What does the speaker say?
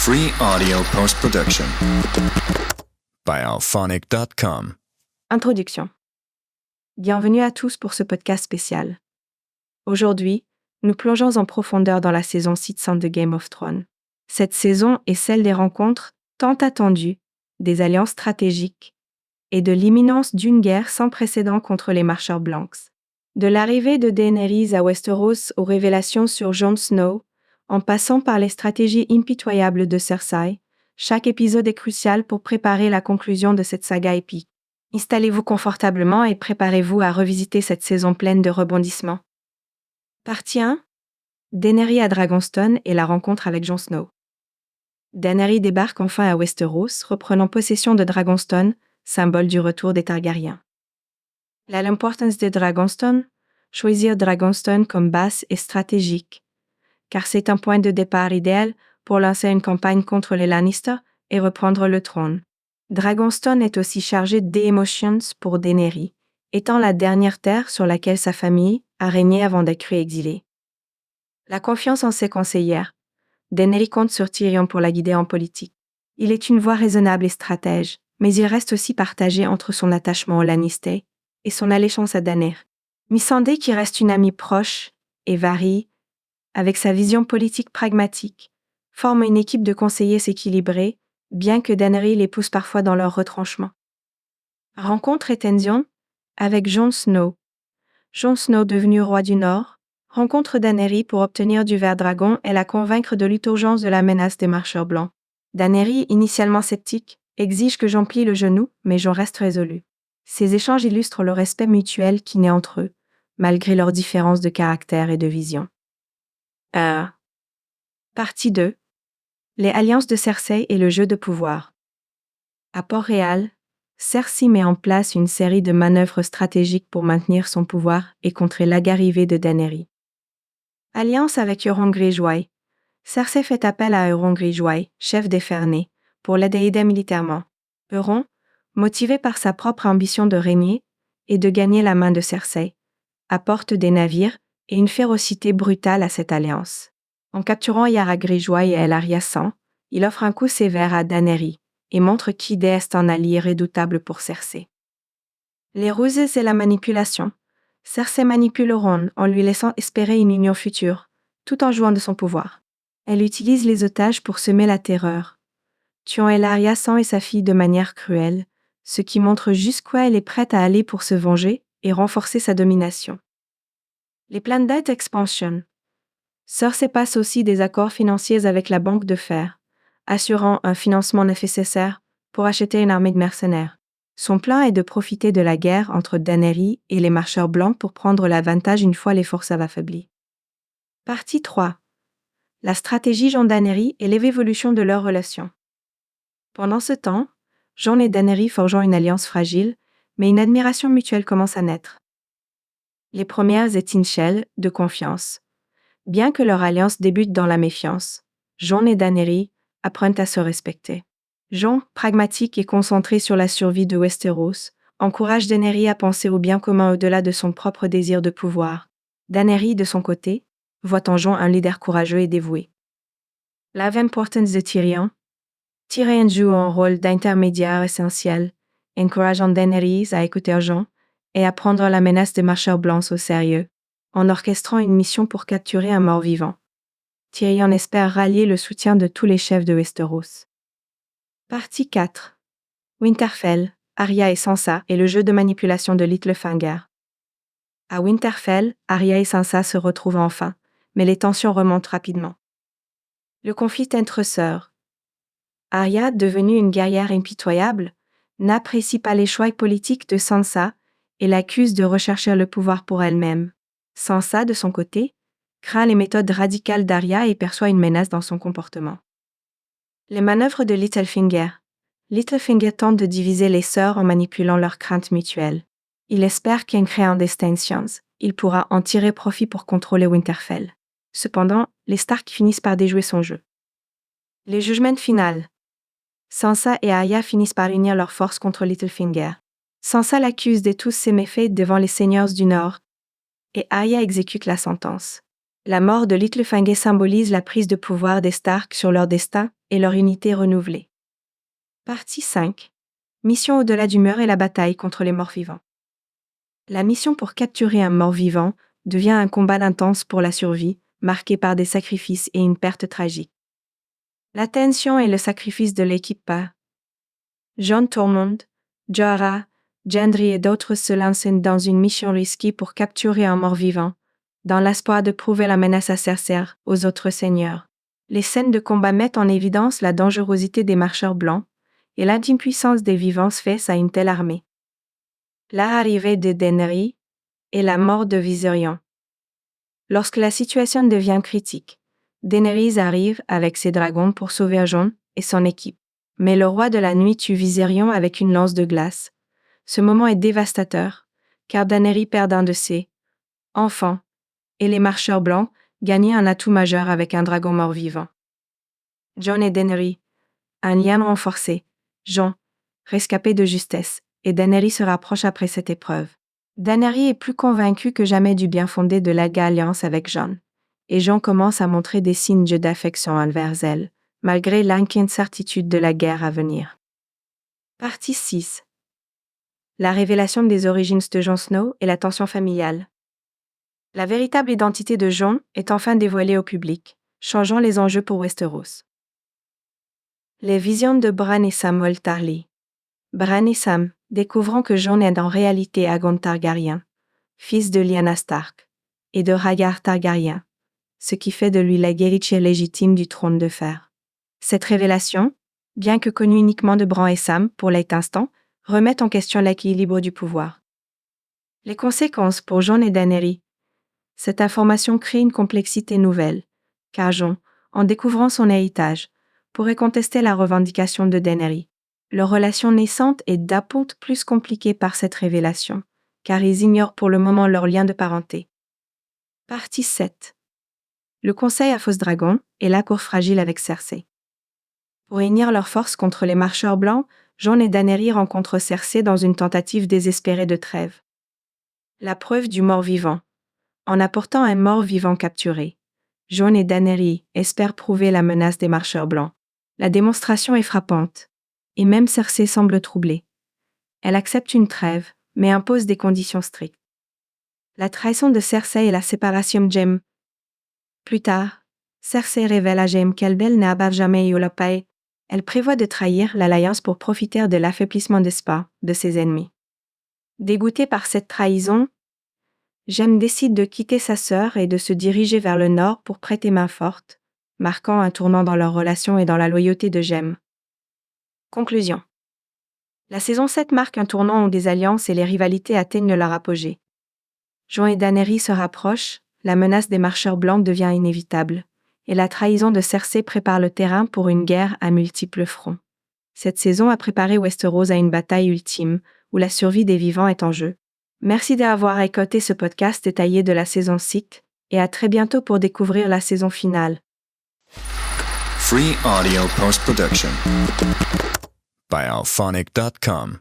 Free audio post-production by alphonic.com. Introduction. Bienvenue à tous pour ce podcast spécial. Aujourd'hui, nous plongeons en profondeur dans la saison 6 de Game of Thrones. Cette saison est celle des rencontres tant attendues, des alliances stratégiques et de l'imminence d'une guerre sans précédent contre les marcheurs blancs. De l'arrivée de Daenerys à Westeros aux révélations sur Jon Snow, en passant par les stratégies impitoyables de Cersei, chaque épisode est crucial pour préparer la conclusion de cette saga épique. Installez-vous confortablement et préparez-vous à revisiter cette saison pleine de rebondissements. Partie 1. Daenerys à Dragonstone et la rencontre avec Jon Snow. Daenerys débarque enfin à Westeros, reprenant possession de Dragonstone, symbole du retour des Targaryens. L'importance de Dragonstone. Choisir Dragonstone comme base est stratégique, car c'est un point de départ idéal pour lancer une campagne contre les Lannister et reprendre le trône. Dragonstone est aussi chargé d'émotions pour Daenerys, étant la dernière terre sur laquelle sa famille a régné avant d'être exilée. La confiance en ses conseillères. Daenerys compte sur Tyrion pour la guider en politique. Il est une voix raisonnable et stratège, mais il reste aussi partagé entre son attachement aux Lannister et son allégeance à Daenerys. Missandei, qui reste une amie proche, et Varys, avec sa vision politique pragmatique, forme une équipe de conseillers équilibrés, bien que Daenerys les pousse parfois dans leur retranchement. Rencontre et tension avec Jon Snow. Jon Snow, devenu roi du Nord, rencontre Daenerys pour obtenir du ver dragon et la convaincre de l'urgence de la menace des marcheurs blancs. Daenerys, initialement sceptique, exige que Jon plie le genou, mais Jon reste résolu. Ces échanges illustrent le respect mutuel qui naît entre eux, malgré leurs différences de caractère et de vision. Partie 2. Les alliances de Cersei et le jeu de pouvoir. À Port-Réal, Cersei met en place une série de manœuvres stratégiques pour maintenir son pouvoir et contrer l'arrivée de Daenerys. Alliance avec Euron Greyjoy. Cersei fait appel à Euron Greyjoy, chef des Fernets, pour l'aider militairement. Euron, motivé par sa propre ambition de régner et de gagner la main de Cersei, apporte des navires et une férocité brutale à cette alliance. En capturant Yara Greyjoy et Ellaria Sand, il offre un coup sévère à Daenerys et montre qu'Ide est un allié redoutable pour Cersei. Les ruses et la manipulation. Cersei manipule Euron en lui laissant espérer une union future, tout en jouant de son pouvoir. Elle utilise les otages pour semer la terreur, tuant Ellaria Sand et sa fille de manière cruelle, ce qui montre jusqu'où elle est prête à aller pour se venger et renforcer sa domination. Les plans d'aide expansion. Cersei passe aussi des accords financiers avec la Banque de Fer, assurant un financement nécessaire pour acheter une armée de mercenaires. Son plan est de profiter de la guerre entre Daenerys et les marcheurs blancs pour prendre l'avantage une fois les forces affaiblies. Partie 3. La stratégie Jon-Daenerys et l'évolution de leur relation. Pendant ce temps, Jon et Daenerys forgeant une alliance fragile, mais une admiration mutuelle commence à naître. Les premières étincelles de confiance. Bien que leur alliance débute dans la méfiance, Jon et Daenerys apprennent à se respecter. Jon, pragmatique et concentré sur la survie de Westeros, encourage Daenerys à penser au bien commun au-delà de son propre désir de pouvoir. Daenerys, de son côté, voit en Jon un leader courageux et dévoué. L'importance de Tyrion. Tyrion joue un rôle d'intermédiaire essentiel, encourageant Daenerys à écouter Jon et à prendre la menace des marcheurs blancs au sérieux, en orchestrant une mission pour capturer un mort-vivant. Tyrion espère rallier le soutien de tous les chefs de Westeros. Partie 4. Winterfell, Arya et Sansa et le jeu de manipulation de Littlefinger. À Winterfell, Arya et Sansa se retrouvent enfin, mais les tensions remontent rapidement. Le conflit entre sœurs. Arya, devenue une guerrière impitoyable, n'apprécie pas les choix politiques de Sansa et l'accuse de rechercher le pouvoir pour elle-même. Sansa, de son côté, craint les méthodes radicales d'Arya et perçoit une menace dans son comportement. Les manœuvres de Littlefinger. Littlefinger tente de diviser les sœurs en manipulant leurs craintes mutuelles. Il espère qu'en créant des tensions, il pourra en tirer profit pour contrôler Winterfell. Cependant, les Stark finissent par déjouer son jeu. Les jugements finaux. Sansa et Arya finissent par unir leurs forces contre Littlefinger. Sansa l'accuse de tous ses méfaits devant les seigneurs du Nord, et Arya exécute la sentence. La mort de Littlefinger symbolise la prise de pouvoir des Stark sur leur destin et leur unité renouvelée. Partie 5. Mission au-delà du mur et la bataille contre les morts-vivants. La mission pour capturer un mort-vivant devient un combat intense pour la survie, marqué par des sacrifices et une perte tragique. La tension et le sacrifice de l'équipe part. John Tormund, Jorah, Gendry et d'autres se lancent dans une mission risquée pour capturer un mort-vivant, dans l'espoir de prouver la menace à Cersei aux autres seigneurs. Les scènes de combat mettent en évidence la dangerosité des marcheurs blancs et l'impuissance des vivants face à une telle armée. L'arrivée de Daenerys et la mort de Viserion. Lorsque la situation devient critique, Daenerys arrive avec ses dragons pour sauver Jon et son équipe. Mais le roi de la nuit tue Viserion avec une lance de glace. Ce moment est dévastateur, car Daenerys perd un de ses enfants, et les marcheurs blancs gagnent un atout majeur avec un dragon mort-vivant. Jon et Daenerys, un lien renforcé. Jon, rescapé de justesse, et Daenerys se rapproche après cette épreuve. Daenerys est plus convaincue que jamais du bien fondé de l'alliance avec Jon, et Jon commence à montrer des signes d'affection envers elle, malgré l'incertitude de la guerre à venir. Partie 6. La révélation des origines de Jon Snow et la tension familiale. La véritable identité de Jon est enfin dévoilée au public, changeant les enjeux pour Westeros. Les visions de Bran et Samwell Tarly. Bran et Sam, découvrant que Jon est en réalité Aegon Targaryen, fils de Lyanna Stark, et de Rhaegar Targaryen, ce qui fait de lui l'héritier légitime du trône de fer. Cette révélation, bien que connue uniquement de Bran et Sam pour l'instant, remet en question l'équilibre du pouvoir. Les conséquences pour Jon et Daenerys. Cette information crée une complexité nouvelle, car Jon, en découvrant son héritage, pourrait contester la revendication de Daenerys. Leur relation naissante est d'appoint plus compliquée par cette révélation, car ils ignorent pour le moment leur lien de parenté. Partie 7. Le Conseil à Fausse Dragon et l'accord fragile avec Cersei. Pour unir leurs forces contre les marcheurs blancs, Jon et Daenerys rencontrent Cersei dans une tentative désespérée de trêve. La preuve du mort-vivant. En apportant un mort-vivant capturé, Jon et Daenerys espèrent prouver la menace des marcheurs blancs. La démonstration est frappante, et même Cersei semble troublée. Elle accepte une trêve, mais impose des conditions strictes. La trahison de Cersei et la séparation de Jaime. Plus tard, Cersei révèle à Jaime qu'elle n'a jamais eu la paix. Elle prévoit de trahir l'alliance pour profiter de l'affaiblissement de ses ennemis. Dégoûté par cette trahison, Jaime décide de quitter sa sœur et de se diriger vers le nord pour prêter main forte, marquant un tournant dans leur relation et dans la loyauté de Jaime. Conclusion. La saison 7 marque un tournant où des alliances et les rivalités atteignent leur apogée. Jon et Daenerys se rapprochent, la menace des marcheurs blancs devient inévitable, et la trahison de Cersei prépare le terrain pour une guerre à multiples fronts. Cette saison a préparé Westeros à une bataille ultime, où la survie des vivants est en jeu. Merci d'avoir écouté ce podcast détaillé de la saison 6, et à très bientôt pour découvrir la saison finale. Free audio post-production by alphonic.com.